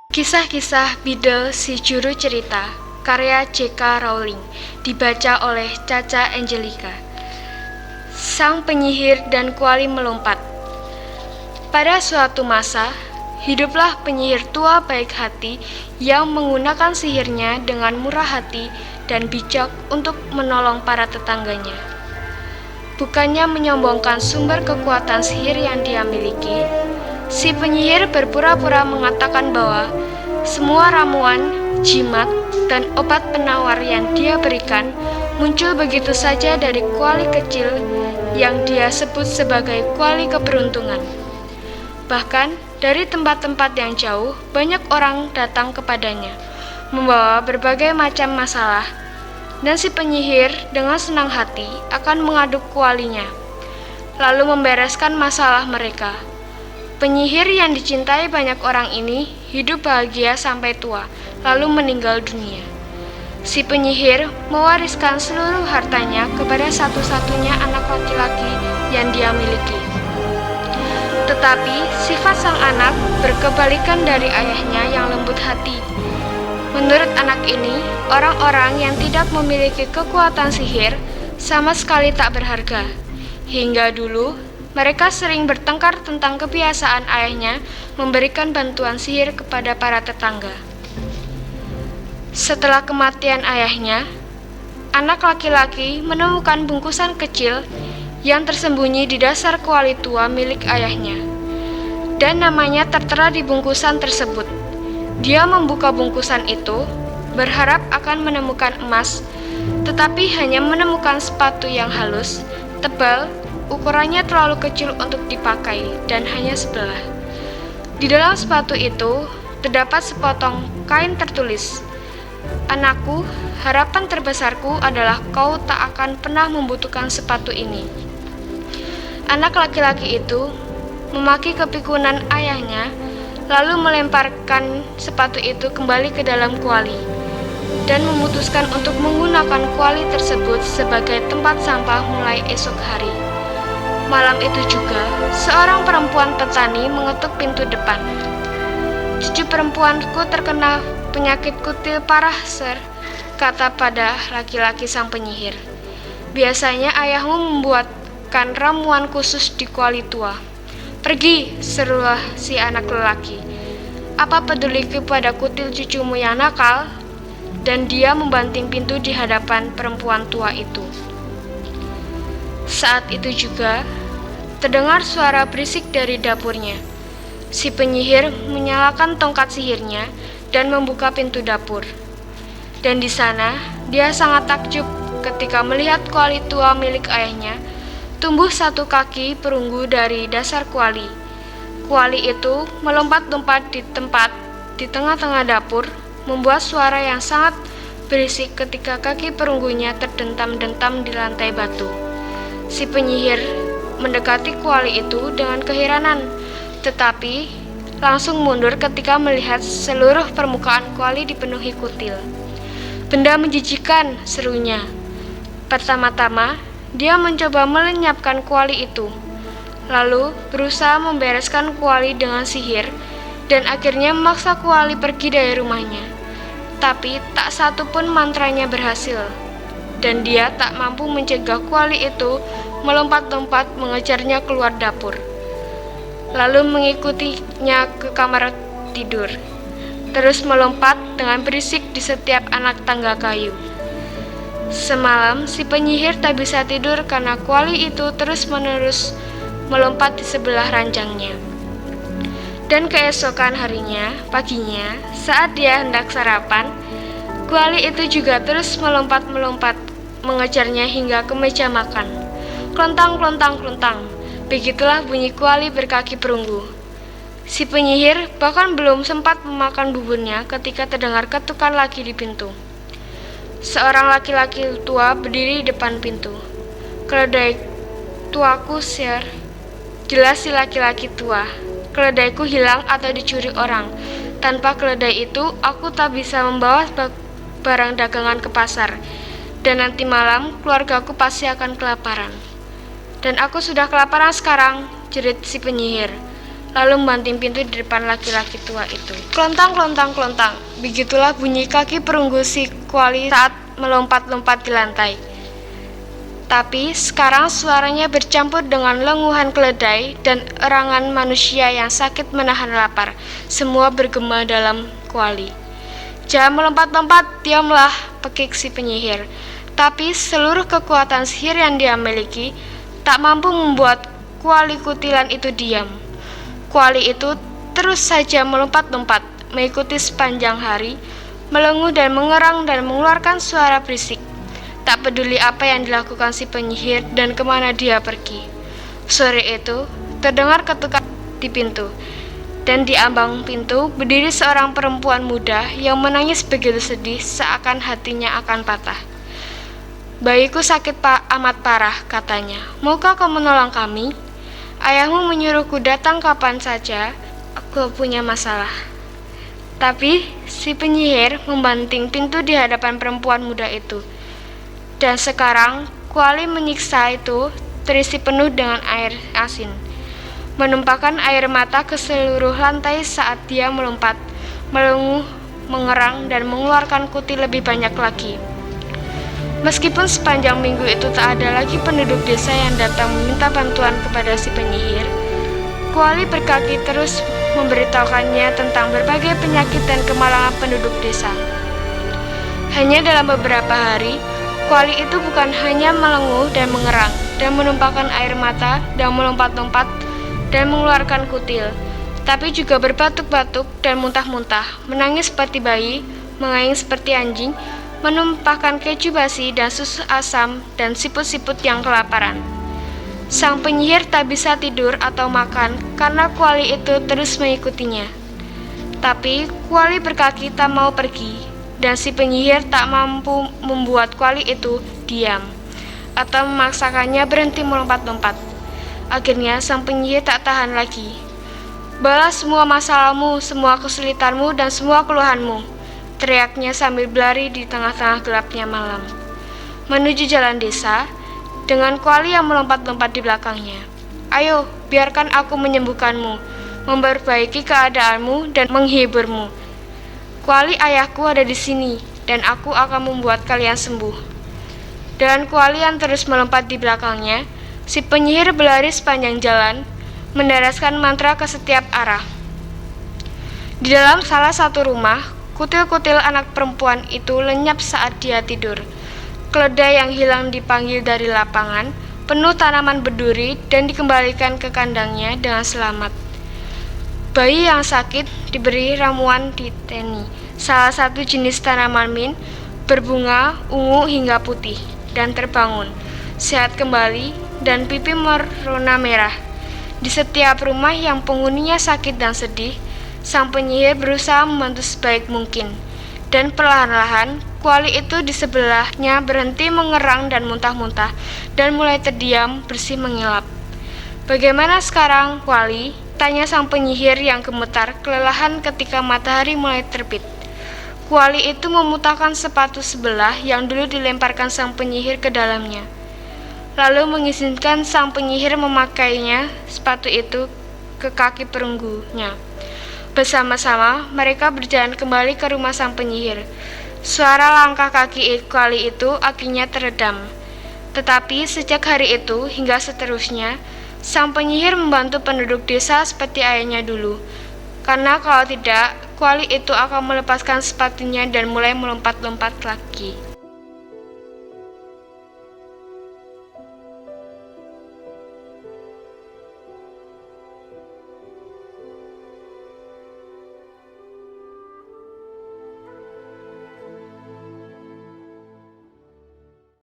Kisah-kisah Beadle si Juru Cerita, karya J.K. Rowling, dibaca oleh Caca Angelika. Sang penyihir dan kuali melompat. Pada suatu masa, hiduplah penyihir tua baik hati yang menggunakan sihirnya dengan murah hati dan bijak untuk menolong para tetangganya. Bukannya menyombongkan sumber kekuatan sihir yang dia miliki, si penyihir berpura-pura mengatakan bahwa semua ramuan, jimat, dan obat penawar yang dia berikan muncul begitu saja dari kuali kecil yang dia sebut sebagai kuali keberuntungan. Bahkan dari tempat-tempat yang jauh, banyak orang datang kepadanya, membawa berbagai macam masalah, dan si penyihir dengan senang hati akan mengaduk kualinya, lalu membereskan masalah mereka. Penyihir yang dicintai banyak orang ini hidup bahagia sampai tua, lalu meninggal dunia. Si penyihir mewariskan seluruh hartanya kepada satu-satunya anak laki-laki yang dia miliki. Tetapi sifat sang anak berkebalikan dari ayahnya yang lembut hati. Menurut anak ini, orang-orang yang tidak memiliki kekuatan sihir sama sekali tak berharga. Hingga dulu, mereka sering bertengkar tentang kebiasaan ayahnya memberikan bantuan sihir kepada para tetangga. Setelah kematian ayahnya, anak laki-laki menemukan bungkusan kecil yang tersembunyi di dasar kuali tua milik ayahnya, dan namanya tertera di bungkusan tersebut. Dia membuka bungkusan itu, berharap akan menemukan emas, tetapi hanya menemukan sepatu yang halus, tebal, ukurannya terlalu kecil untuk dipakai, dan hanya sebelah. Di dalam sepatu itu, terdapat sepotong kain tertulis, "Anakku, harapan terbesarku adalah kau tak akan pernah membutuhkan sepatu ini." Anak laki-laki itu memaki kepikunan ayahnya, lalu melemparkan sepatu itu kembali ke dalam kuali, dan memutuskan untuk menggunakan kuali tersebut sebagai tempat sampah mulai esok hari. Malam itu juga, seorang perempuan petani mengetuk pintu depan. "Cucu perempuanku terkena penyakit kutil parah, Sir," kata pada laki-laki sang penyihir. "Biasanya ayahmu membuatkan ramuan khusus di kuali tua." "Pergi," serulah si anak lelaki. "Apa peduliku pada kutil cucumu yang nakal?" Dan dia membanting pintu di hadapan perempuan tua itu. Saat itu juga, terdengar suara berisik dari dapurnya. Si penyihir menyalakan tongkat sihirnya dan membuka pintu dapur. Dan di sana, dia sangat takjub ketika melihat kuali tua milik ayahnya tumbuh satu kaki perunggu dari dasar kuali. Kuali itu melompat-lompat di tengah-tengah dapur, membuat suara yang sangat berisik ketika kaki perunggunya terdentam-dentam di lantai batu. Si penyihir mendekati kuali itu dengan keheranan, tetapi langsung mundur ketika melihat seluruh permukaan kuali dipenuhi kutil. "Benda menjijikan," serunya. Pertama-tama, dia mencoba melenyapkan kuali itu, lalu berusaha membereskan kuali dengan sihir, dan akhirnya memaksa kuali pergi dari rumahnya. Tapi tak satu pun mantranya berhasil, dan dia tak mampu mencegah kuali itu melompat-lompat mengejarnya keluar dapur, lalu mengikutinya ke kamar tidur, terus melompat dengan berisik di setiap anak tangga kayu. Semalam, si penyihir tak bisa tidur karena kuali itu terus-menerus melompat di sebelah ranjangnya. Dan keesokan paginya, saat dia hendak sarapan, kuali itu juga terus melompat-melompat mengejarnya hingga ke meja makan. Klontang, klontang, klontang, begitulah bunyi kuali berkaki perunggu. Si penyihir bahkan belum sempat memakan buburnya ketika terdengar ketukan lagi di pintu. Seorang laki-laki tua berdiri di depan pintu. "Keledai tuaku, Sir." Jelas si laki-laki tua. "Keledaiku hilang atau dicuri orang. Tanpa keledai itu, aku tak bisa membawa barang dagangan ke pasar. Dan nanti malam, keluargaku pasti akan kelaparan." "Dan aku sudah kelaparan sekarang," jerit si penyihir. lalu membanting pintu di depan laki-laki tua itu. Klontang, klontang, klontang. Begitulah bunyi kaki perunggu si Kuali saat melompat-lompat di lantai. Tapi sekarang suaranya bercampur dengan lenguhan keledai dan erangan manusia yang sakit menahan lapar. Semua bergema dalam Kuali. Jangan melompat-lompat, diamlah, pekik si penyihir. Tapi seluruh kekuatan sihir yang dia miliki tak mampu membuat Kuali kutilan itu diam. Kuali itu terus saja melompat-lompat, mengikuti sepanjang hari, melenguh dan mengerang dan mengeluarkan suara berisik. Tak peduli apa yang dilakukan si penyihir dan kemana dia pergi. Sore itu, terdengar ketukan di pintu. Dan di ambang pintu berdiri seorang perempuan muda yang menangis begitu sedih seakan hatinya akan patah. Bayiku sakit amat parah, katanya. Maukah kau menolong kami? Ayahmu menyuruhku datang kapan saja, aku punya masalah. Tapi si penyihir membanting pintu di hadapan perempuan muda itu. Dan sekarang Kuali menyiksa itu terisi penuh dengan air asin, menumpahkan air mata ke seluruh lantai saat dia melompat, melenguh, mengerang, dan mengeluarkan kutil lebih banyak lagi. Meskipun sepanjang minggu itu tak ada lagi penduduk desa yang datang meminta bantuan kepada si penyihir, Kuali berkaki terus memberitahukannya tentang berbagai penyakit dan kemalangan penduduk desa. Hanya dalam beberapa hari, Kuali itu bukan hanya melenguh dan mengerang, dan menumpahkan air mata, dan melompat-lompat, dan mengeluarkan kutil, tapi juga berbatuk-batuk dan muntah-muntah, menangis seperti bayi, mengaying seperti anjing, menumpahkan keju basi dan susu asam, dan siput-siput yang kelaparan. Sang penyihir tak bisa tidur atau makan, karena Kuali itu terus mengikutinya. Tapi Kuali berkaki tak mau pergi, dan si penyihir tak mampu membuat Kuali itu diam atau memaksakannya berhenti melompat-lompat. Akhirnya sang penyihir tak tahan lagi. Balas semua masalahmu, semua kesulitanmu, dan semua keluhanmu, teriaknya sambil berlari di tengah-tengah gelapnya malam, menuju jalan desa dengan Kuali yang melompat-lompat di belakangnya. Ayo, biarkan aku menyembuhkanmu, memperbaiki keadaanmu, dan menghiburmu. Kuali ayahku ada di sini, dan aku akan membuat kalian sembuh. Dengan Kuali yang terus melompat di belakangnya, si penyihir berlari sepanjang jalan, mendaraskan mantra ke setiap arah. Di dalam salah satu rumah, kutil-kutil anak perempuan itu lenyap saat dia tidur. Keledai yang hilang dipanggil dari lapangan, penuh tanaman berduri, dan dikembalikan ke kandangnya dengan selamat. Bayi yang sakit diberi ramuan diteni, salah satu jenis tanaman mint, berbunga ungu hingga putih, dan terbangun, sehat kembali, dan pipi berwarna merah. Di setiap rumah yang penghuninya sakit dan sedih, sang penyihir berusaha membantu sebaik mungkin, dan perlahan-lahan Kuali itu di sebelahnya berhenti mengerang dan muntah-muntah, dan mulai terdiam bersih mengilap. Bagaimana sekarang, Kuali? Tanya sang penyihir yang gemetar, kelelahan ketika matahari mulai terbit. Kuali itu memutahkan sepatu sebelah yang dulu dilemparkan sang penyihir ke dalamnya, lalu mengizinkan sang penyihir memakainya sepatu itu ke kaki perunggunya. Bersama-sama mereka berjalan kembali ke rumah sang penyihir. Suara langkah kaki Kuali itu akhirnya teredam. Tetapi sejak hari itu hingga seterusnya, sang penyihir membantu penduduk desa seperti ayahnya dulu. Karena kalau tidak, Kuali itu akan melepaskan sepatunya dan mulai melompat-lompat lagi.